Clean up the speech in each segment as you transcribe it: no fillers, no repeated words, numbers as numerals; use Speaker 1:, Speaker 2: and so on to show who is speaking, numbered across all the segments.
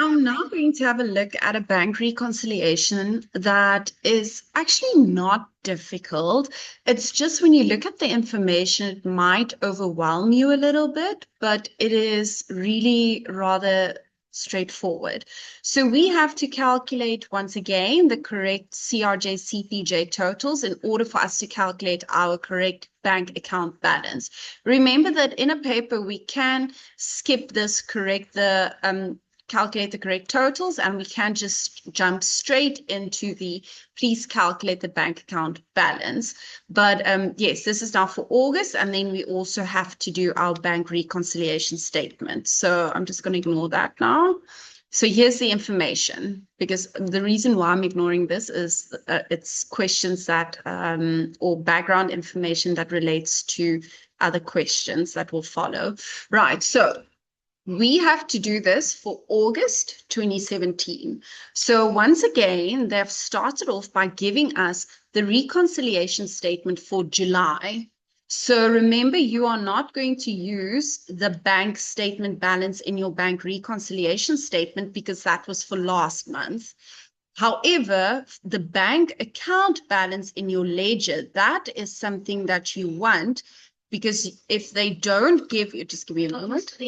Speaker 1: I'm now going to have a look at a bank reconciliation that is actually not difficult. It's just when you look at the information, it might overwhelm you a little bit, but it is really rather straightforward. So we have to calculate once again the correct CRJ CPJ totals in order for us to calculate our correct bank account balance. Remember that in a paper we can skip this, correct the calculate the correct totals, and we can just jump straight into the please calculate the bank account balance. But yes, this is now for August, and then we also have to do our bank reconciliation statement. So I'm just going to ignore that now. So here's the information, because the reason why I'm ignoring this is it's questions that or background information that relates to other questions that will follow. Right, so we have to do this for August 2017. So once again, they've started off by giving us the reconciliation statement for July. So remember, you are not going to use the bank statement balance in your bank reconciliation statement because that was for last month. However, the bank account balance in your ledger, that is something that you want, because if they don't give you, just give me a moment.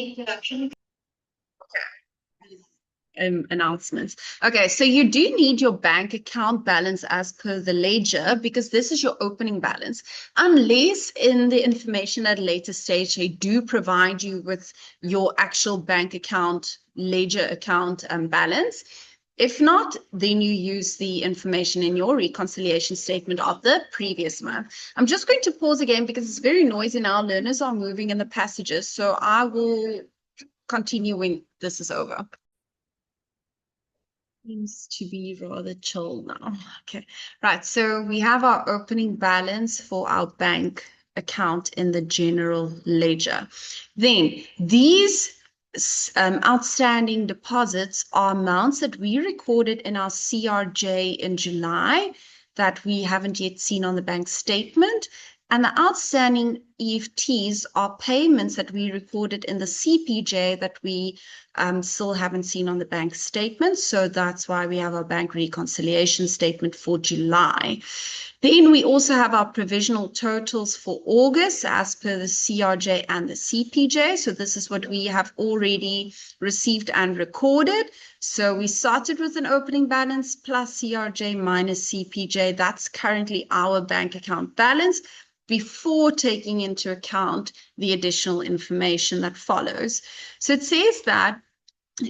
Speaker 1: Announcements. Okay, so you do need your bank account balance as per the ledger because this is your opening balance. Unless in the information at a later stage, they do provide you with your actual bank account, ledger account balance. If not, then you use the information in your reconciliation statement of the previous month. I'm just going to pause again because it's very noisy now. Learners are moving in the passages, so I will continue when this is over. Seems to be rather chill now. Okay, right. So we have our opening balance for our bank account in the general ledger. Then these outstanding deposits are amounts that we recorded in our CRJ in July that we haven't yet seen on the bank statement. And the outstanding EFTs are payments that we recorded in the CPJ that we still haven't seen on the bank statement. So that's why we have our bank reconciliation statement for July. Then we also have our provisional totals for August as per the CRJ and the CPJ. So this is what we have already received and recorded. So we started with an opening balance plus CRJ minus CPJ. That's currently our bank account balance before taking into account the additional information that follows. So it says that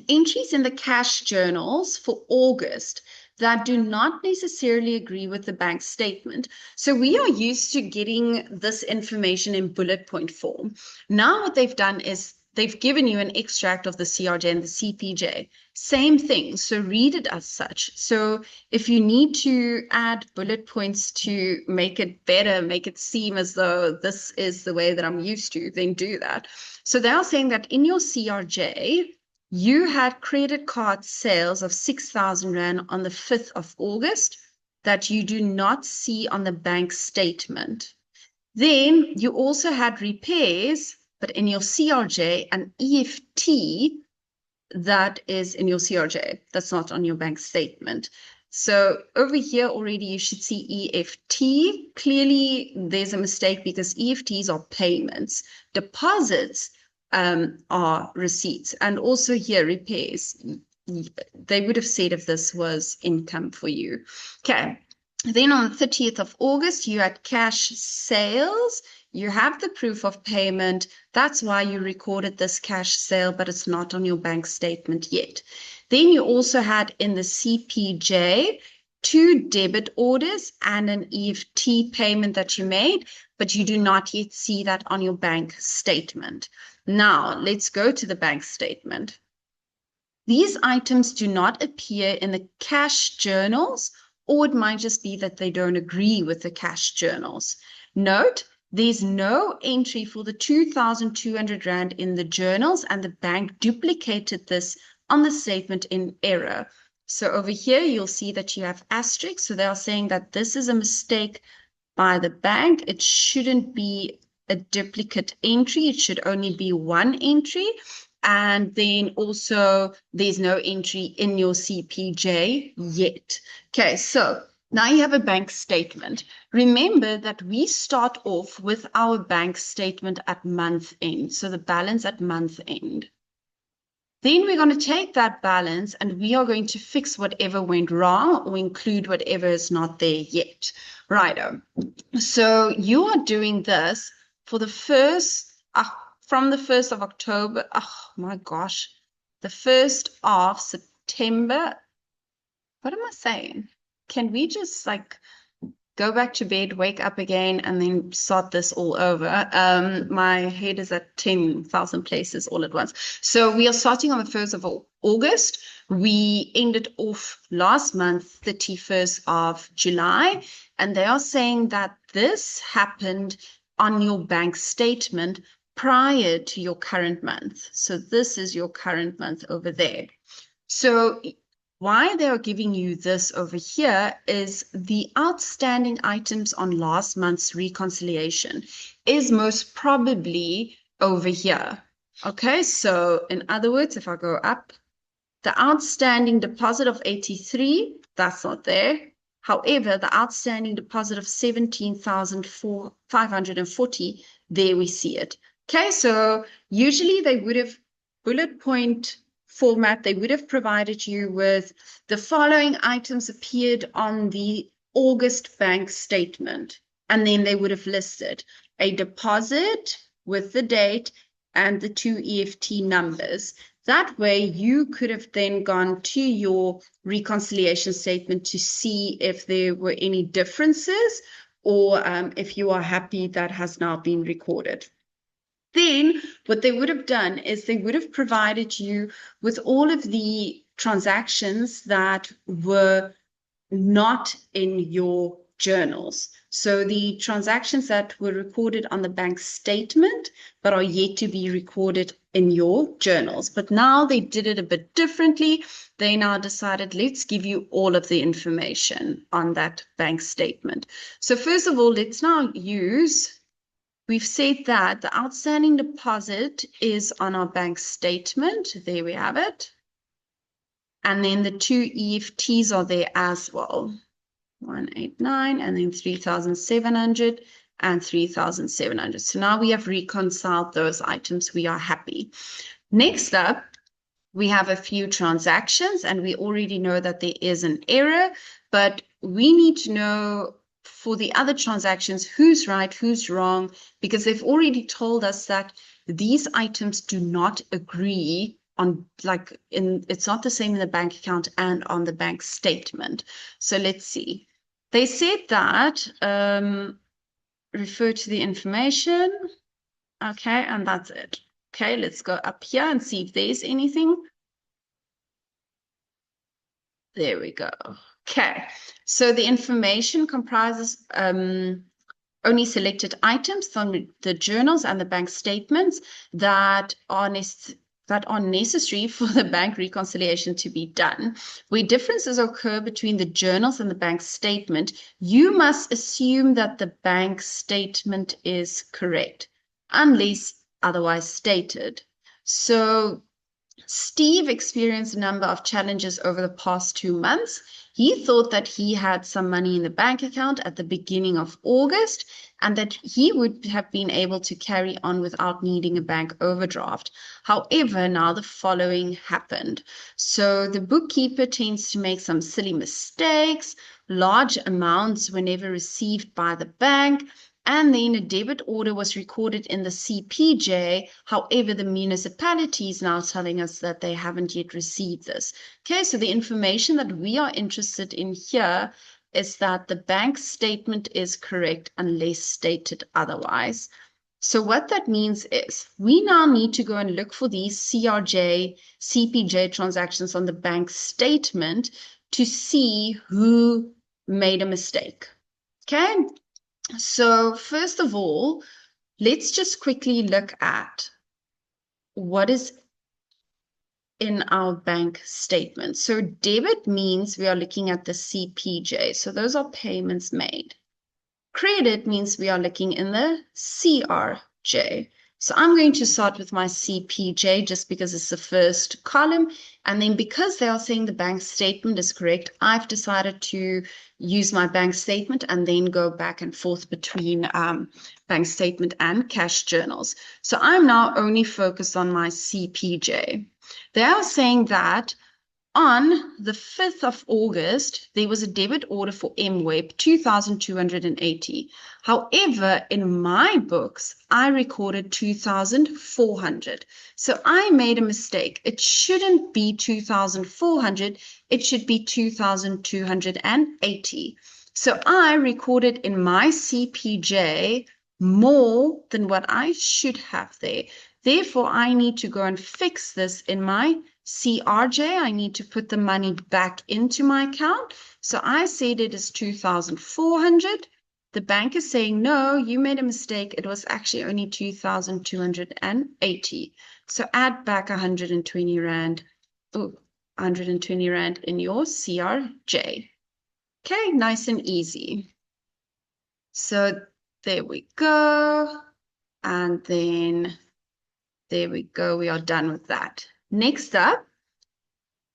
Speaker 1: entries in the cash journals for August that do not necessarily agree with the bank statement. So we are used to getting this information in bullet point form. Now what they've done is they've given you an extract of the CRJ and the CPJ. Same thing, so read it as such. So if you need to add bullet points to make it better, make it seem as though this is the way that I'm used to, then do that. So they are saying that in your CRJ, you had credit card sales of 6,000 Rand on the 5th of August that you do not see on the bank statement. Then you also had repairs, but in your CRJ, an EFT that is in your CRJ. That's not on your bank statement. So over here already you should see EFT. Clearly there's a mistake because EFTs are payments. Deposits are receipts. And also here repairs. They would have said if this was income for you. Okay. Then on the 30th of August, you had cash sales. You have the proof of payment. That's why you recorded this cash sale, but it's not on your bank statement yet. Then you also had in the CPJ 2 debit orders and an EFT payment that you made, but you do not yet see that on your bank statement. Now, let's go to the bank statement. These items do not appear in the cash journals, or it might just be that they don't agree with the cash journals. Note, there's no entry for the 2,200 Rand in the journals, and the bank duplicated this on the statement in error. So over here, you'll see that you have asterisks. So they are saying that this is a mistake by the bank. It shouldn't be a duplicate entry. It should only be one entry. And then also there's no entry in your CPJ yet. Okay, so now you have a bank statement. Remember that we start off with our bank statement at month end, so the balance at month end. Then we're going to take that balance and we are going to fix whatever went wrong or include whatever is not there yet. Righto. So you are doing this for the first, from the 1st of October. Oh my gosh. The 1st of September. What am I saying? Can we just like go back to bed, wake up again, and then start this all over? My head is at 10,000 places all at once. So we are starting on the 1st of August. We ended off last month, 31st of July, and they are saying that this happened on your bank statement prior to your current month. So this is your current month over there. So why they are giving you this over here is the outstanding items on last month's reconciliation is most probably over here. Okay, so in other words, if I go up, the outstanding deposit of 83, that's not there. However, the outstanding deposit of 17,540, there we see it. Okay, so usually they would have bullet point format, they would have provided you with the following items appeared on the August bank statement, and then they would have listed a deposit with the date and the 2 EFT numbers. That way you could have then gone to your reconciliation statement to see if there were any differences or if you are happy that has now been recorded. Then what they would have done is they would have provided you with all of the transactions that were not in your journals. So the transactions that were recorded on the bank statement but are yet to be recorded in your journals. But now they did it a bit differently. They now decided, let's give you all of the information on that bank statement. So first of all, let's now use, we've said that the outstanding deposit is on our bank statement. There we have it. And then the 2 EFTs are there as well. 189 and then 3,700 and 3,700. So now we have reconciled those items. We are happy. Next up, we have a few transactions, and we already know that there is an error, but we need to know for the other transactions who's right, who's wrong, because they've already told us that these items do not agree on, like, it's not the same in the bank account and on the bank statement. So let's see. They said that refer to the information. Okay, and that's it. Okay, let's go up here and see if there's anything. There we go. Okay, so the information comprises only selected items from the journals and the bank statements that are necessary for the bank reconciliation to be done. Where differences occur between the journals and the bank statement, you must assume that the bank statement is correct, unless otherwise stated. So Steve experienced a number of challenges over the past 2 months. He thought that he had some money in the bank account at the beginning of August and that he would have been able to carry on without needing a bank overdraft. However, now the following happened. So the bookkeeper tends to make some silly mistakes. Large amounts were never received by the bank. And then a debit order was recorded in the CPJ. However, the municipality is now telling us that they haven't yet received this. Okay, so the information that we are interested in here is that the bank statement is correct unless stated otherwise. So what that means is we now need to go and look for these CRJ, CPJ transactions on the bank statement to see who made a mistake. Okay. So first of all, let's just quickly look at what is in our bank statement. So debit means we are looking at the CPJ. So those are payments made. Credit means we are looking in the CRJ. So I'm going to start with my CPJ just because it's the first column. And then because they are saying the bank statement is correct, I've decided to use my bank statement and then go back and forth between bank statement and cash journals. So I'm now only focused on my CPJ. They are saying that on the 5th of August, there was a debit order for MWeb, 2,280. However, in my books, I recorded 2,400. So I made a mistake. It shouldn't be 2,400. It should be 2,280. So I recorded in my CPJ more than what I should have there. Therefore, I need to go and fix this in my CRJ. I need to put the money back into my account. So I said it is 2,400. The bank is saying, no, you made a mistake. It was actually only 2,280. So add back 120 Rand. Oh, 120 Rand in your CRJ. Okay, nice and easy. So there we go. And then there we go. We are done with that. Next up,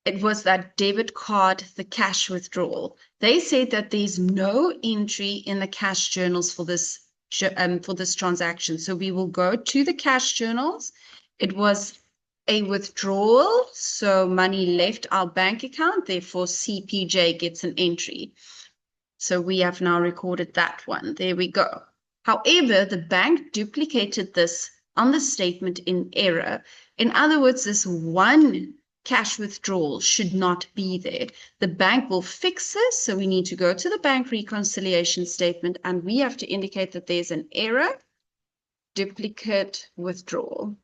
Speaker 1: it was that debit card, the cash withdrawal. They said that there's no entry in the cash journals for this transaction. So we will go to the cash journals. It was a withdrawal, so money left our bank account. Therefore, CPJ gets an entry. So we have now recorded that one. There we go. However, the bank duplicated this on the statement in error. In other words, this one cash withdrawal should not be there. The bank will fix this, so we need to go to the bank reconciliation statement and we have to indicate that there's an error, duplicate withdrawal.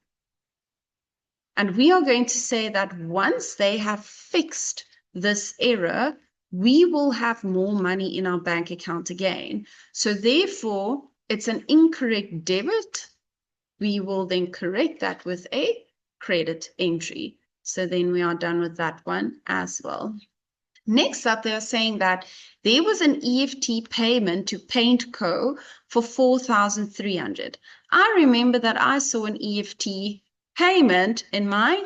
Speaker 1: And we are going to say that once they have fixed this error, we will have more money in our bank account again. So therefore, it's an incorrect debit. We will then correct that with a credit entry. So then we are done with that one as well. Next up, they're saying that there was an EFT payment to Paint Co. for 4,300. I remember that I saw an EFT payment in my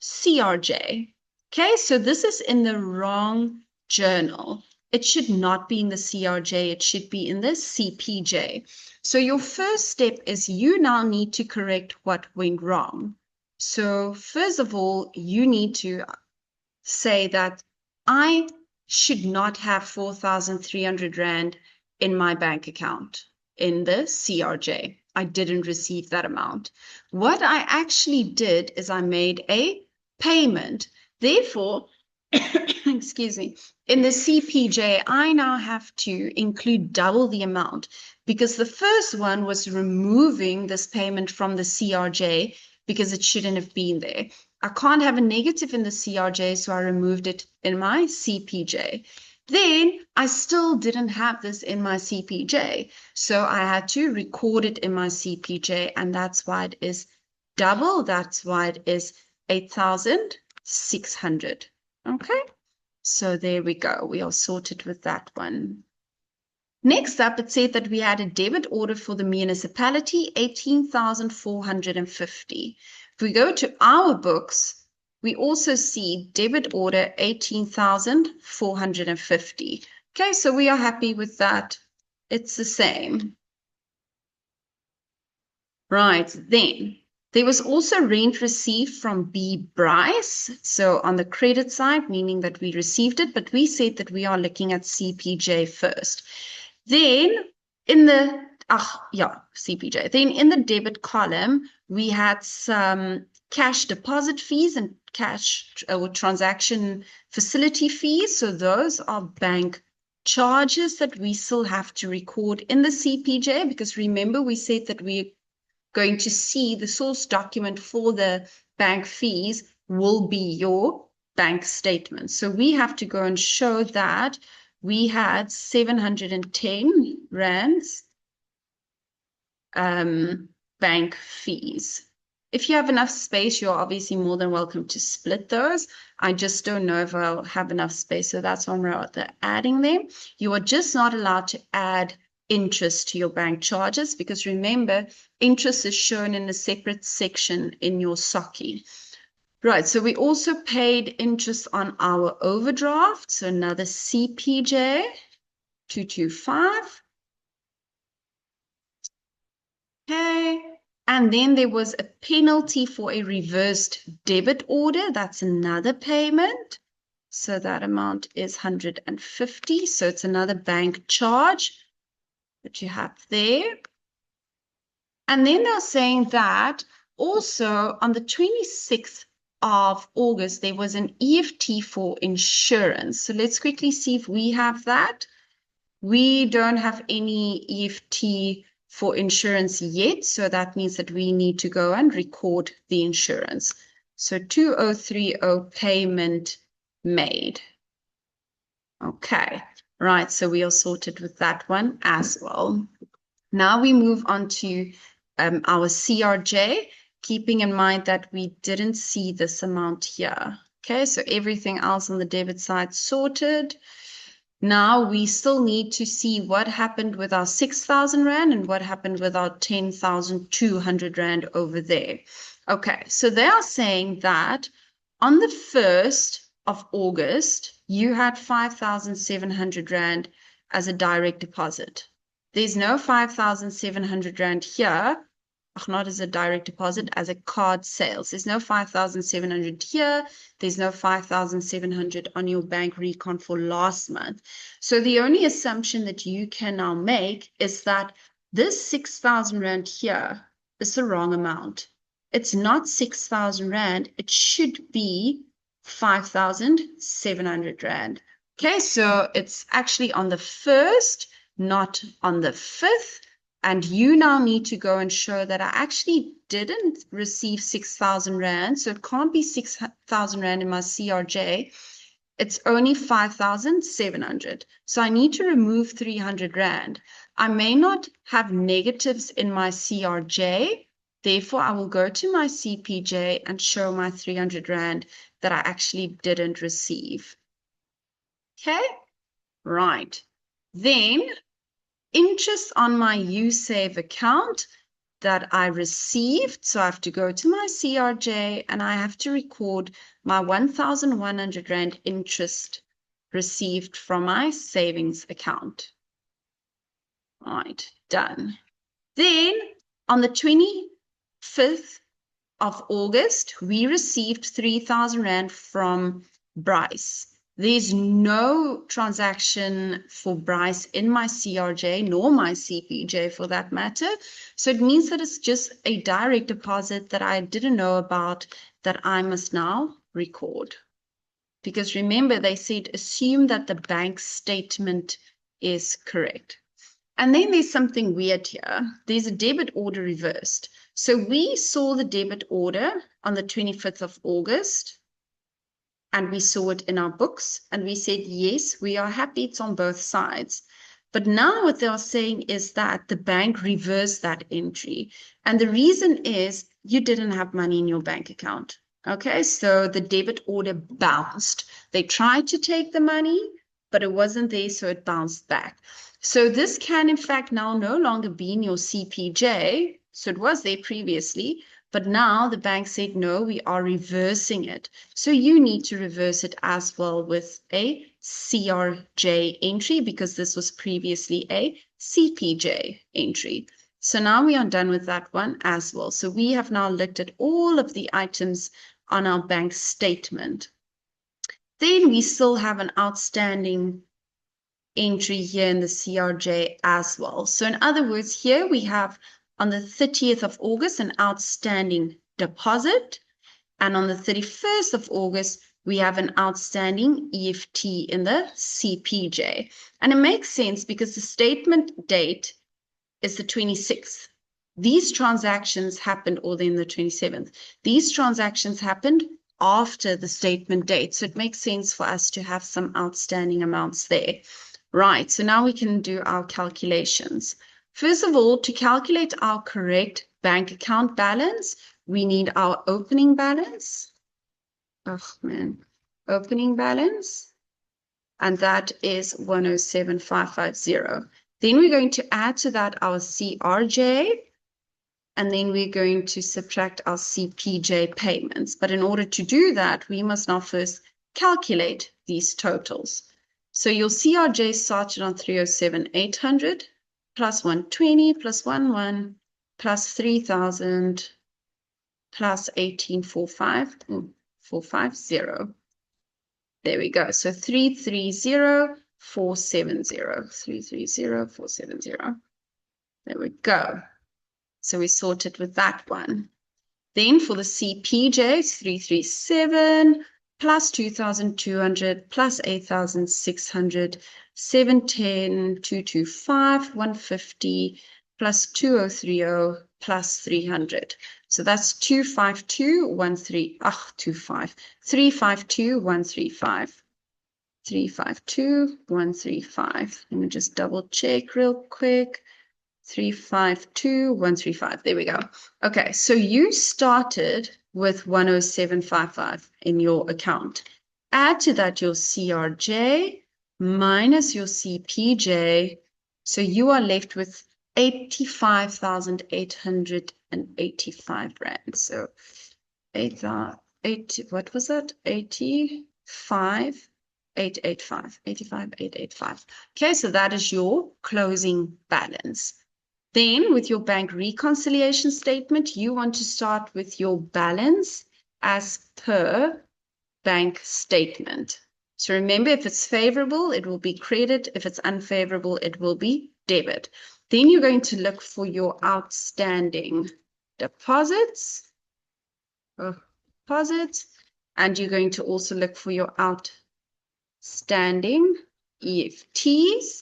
Speaker 1: CRJ. Okay, so this is in the wrong journal. It should not be in the CRJ. It should be in the CPJ. So your first step is you now need to correct what went wrong. So first of all, you need to say that I should not have 4,300 Rand in my bank account in the CRJ. I didn't receive that amount. What I actually did is I made a payment. Therefore, excuse me, in the CPJ, I now have to include double the amount because the first one was removing this payment from the CRJ because it shouldn't have been there. I can't have a negative in the CRJ, so I removed it in my CPJ. Then I still didn't have this in my CPJ, so I had to record it in my CPJ, and that's why it is double. That's why it is 8,600. Okay, so there we go. We are sorted with that one. Next up, it said that we had a debit order for the municipality, 18,450. If we go to our books, we also see debit order 18,450. Okay, so we are happy with that. It's the same. Right, then there was also rent received from B. Bryce. So on the credit side, meaning that we received it, but we said that we are looking at CPJ first. Then in the, CPJ. Then in the debit column, we had some cash deposit fees and cash or transaction facility fees. So those are bank charges that we still have to record in the CPJ because remember we said that we're going to see the source document for the bank fees will be your bank statement. So we have to go and show that we had 710 Rands bank fees. If you have enough space, you're obviously more than welcome to split those. I just don't know if I'll have enough space, so that's why I'm rather adding them. You are just not allowed to add interest to your bank charges because remember, interest is shown in a separate section in your SOCI. Right, so we also paid interest on our overdraft, so another CPJ 225. Okay, and then there was a penalty for a reversed debit order. That's another payment. So that amount is 150. So it's another bank charge that you have there. And then they're saying that also on the 26th of August, there was an EFT for insurance. So let's quickly see if we have that. We don't have any EFT for insurance yet. So that means that we need to go and record the insurance. So 2030 payment made. Okay, right. So we are sorted with that one as well. Now we move on to our CRJ, keeping in mind that we didn't see this amount here. Okay, so everything else on the debit side sorted. Now we still need to see what happened with our 6,000 Rand and what happened with our 10,200 Rand over there. Okay, so they are saying that on the 1st of August, you had 5,700 Rand as a direct deposit. There's no 5,700 Rand here, not as a direct deposit, as a card sales. There's no 5,700 here. There's no 5,700 on your bank recon for last month. So the only assumption that you can now make is that this 6,000 Rand here is the wrong amount. It's not 6,000 Rand. It should be 5,700 Rand. Okay, so it's actually on the 1st, not on the 5th. And you now need to go and show that I actually didn't receive 6,000 Rand. So it can't be 6,000 Rand in my CRJ. It's only 5,700. So I need to remove 300 Rand. I may not have negatives in my CRJ. Therefore, I will go to my CPJ and show my 300 Rand that I actually didn't receive. Okay, right. Then interest on my USave account that I received. So I have to go to my CRJ and I have to record my 1,100 Rand interest received from my savings account. All right, done. Then on the 25th of August, we received 3,000 Rand from Bryce. There's no transaction for Bryce in my CRJ, nor my CPJ for that matter. So it means that it's just a direct deposit that I didn't know about that I must now record. Because remember, they said assume that the bank statement is correct. And then there's something weird here. There's a debit order reversed. So we saw the debit order on the 25th of August. And we saw it in our books, and we said, yes, we are happy it's on both sides. But now what they are saying is that the bank reversed that entry. And the reason is you didn't have money in your bank account. Okay, so the debit order bounced. They tried to take the money, but it wasn't there, so it bounced back. So this can, in fact, now no longer be in your CPJ. So it was there previously. But now the bank said, no, we are reversing it. So you need to reverse it as well with a CRJ entry because this was previously a CPJ entry. So now we are done with that one as well. So we have now looked at all of the items on our bank statement. Then we still have an outstanding entry here in the CRJ as well. So in other words, here we have on the 30th of August, an outstanding deposit. And on the 31st of August, we have an outstanding EFT in the CPJ. And it makes sense because the statement date is the 26th. These transactions happened, or then the 27th. These transactions happened after the statement date. So it makes sense for us to have some outstanding amounts there. Right, so now we can do our calculations. First of all, to calculate our correct bank account balance, we need our opening balance. Opening balance. And that is 107,550. Then we're going to add to that our CRJ. and then we're going to subtract our CPJ payments. But in order to do that, we must now first calculate these totals. So your CRJ started on 307,800 plus 120 plus 11 plus 3,000 plus 18,450. There we go. So 330,470. 330,470. There we go. So we sorted with that one. Then for the CPJ, it's 337 plus 2,200 plus 8,600, 710, 225, 150 plus 2030 plus 300. So that's 252,135. 352,135. 352,135. Let me just double check real quick. 352,135. There we go. Okay, so you started with 10755 in your account. Add to that your CRJ minus your CPJ. So you are left with 85,885 rand. So 80, what was that? 85,885. Okay, so that is your closing balance. Then with your bank reconciliation statement, you want to start with your balance as per bank statement. So remember, if it's favorable, it will be credit. If it's unfavorable, it will be debit. Then you're going to look for your outstanding deposits, and you're going to also look for your outstanding EFTs,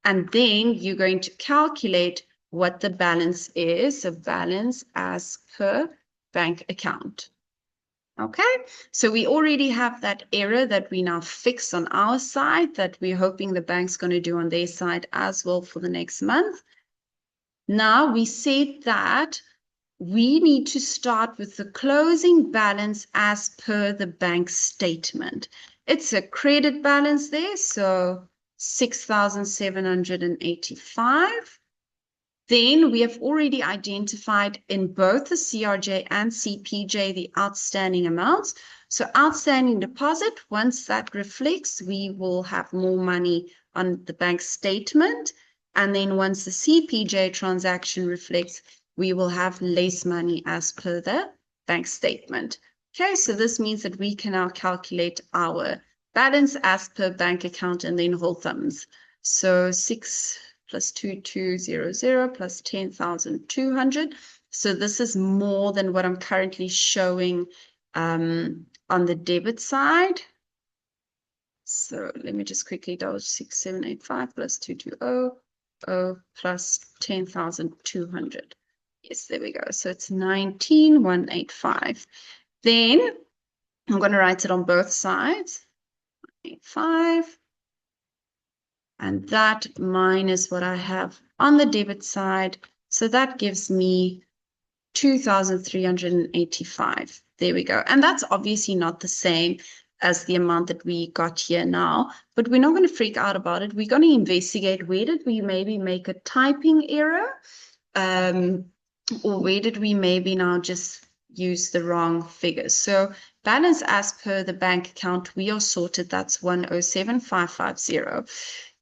Speaker 1: and then you're going to calculate what the balance is, so balance as per bank account. Okay, so we already have that error that we now fix on our side that we're hoping the bank's going to do on their side as well for the next month. Now we said that we need to start with the closing balance as per the bank statement. It's a credit balance there, so 6,785. Then we have already identified in both the CRJ and CPJ the outstanding amounts. So outstanding deposit, once that reflects, we will have more money on the bank statement. And then once the CPJ transaction reflects, we will have less money as per the bank statement. Okay, so this means that we can now calculate our balance as per bank account and then whole thumbs. So 6 plus 2200 plus 10,200. So this is more than what I'm currently showing on the debit side. So let me just quickly double 6785 plus 2200 plus 10,200. Yes, there we go. So it's 19,185. Then I'm going to write it on both sides. 85. And that minus what I have on the debit side. So that gives me 2,385. There we go. And that's obviously not the same as the amount that we got here now, but we're not going to freak out about it. We're going to investigate where did we maybe make a typing error, or where did we maybe now just use the wrong figures. So balance as per the bank account, we are sorted. That's 107,550.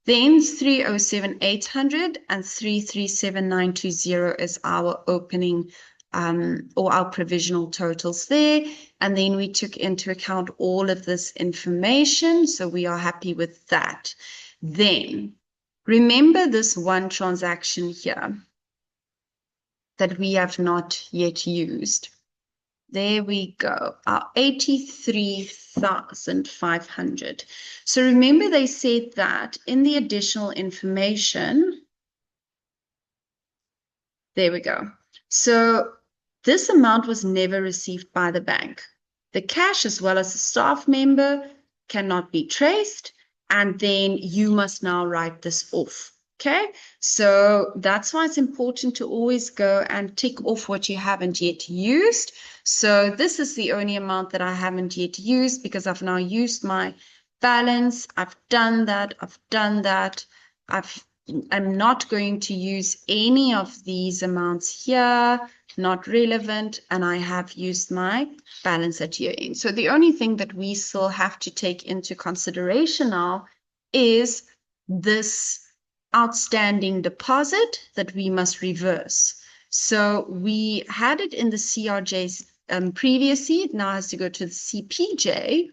Speaker 1: Then 307,800 and 337,920 is our opening or our provisional totals there. And then we took into account all of this information. So we are happy with that. Then remember this one transaction here that we have not yet used. There we go, our 83,500. So remember they said that in the additional information, there we go. So this amount was never received by the bank. The cash as well as the staff member cannot be traced, and then you must now write this off. Okay, so that's why it's important to always go and tick off what you haven't yet used. So this is the only amount that I haven't yet used because I've now used my balance. I've done that. I'm not going to use any of these amounts here. not relevant, and I have used my balance at year end. So the only thing that we still have to take into consideration now is this outstanding deposit that we must reverse. So we had it in the CRJs previously. It now has to go to the CPJ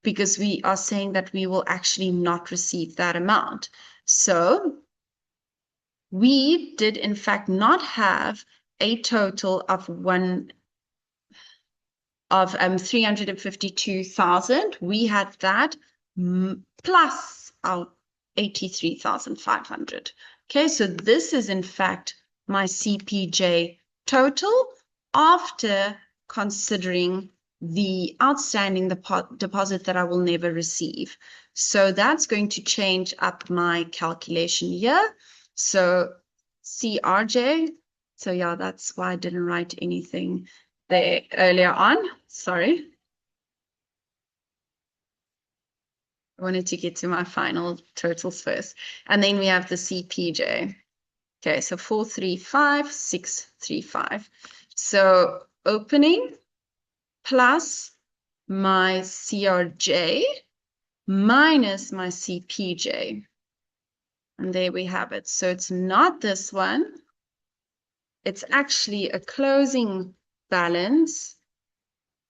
Speaker 1: because we are saying that we will actually not receive that amount. So we did in fact not have a total of 352,000. We had that plus our 83,500. Okay, so this is in fact my CPJ total after considering the outstanding deposit that I will never receive. So that's going to change up my calculation here. So CRJ, so yeah, that's why I didn't write anything there earlier on. Sorry. I wanted to get to my final totals first. And then we have the CPJ. Okay, so 435,635. So opening plus my CRJ minus my CPJ. And there we have it. So it's not this one. It's actually a closing balance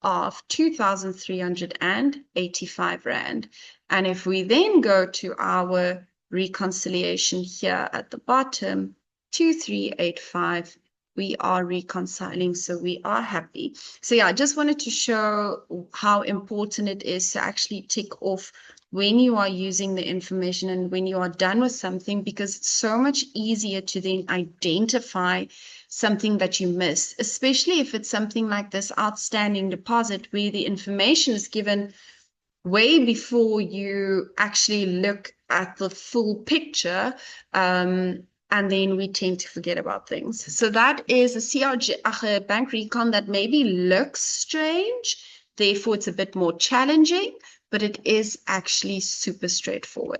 Speaker 1: of 2,385 Rand. And if we then go to our reconciliation here at the bottom, 2385, we are reconciling, so we are happy. So yeah, I just wanted to show how important it is to actually tick off when you are using the information and when you are done with something, because it's so much easier to then identify something that you missed, especially if it's something like this outstanding deposit where the information is given way before you actually look at the full picture. And then we tend to forget about things. So that is a CRJ, a bank recon that maybe looks strange. Therefore, it's a bit more challenging, but it is actually super straightforward.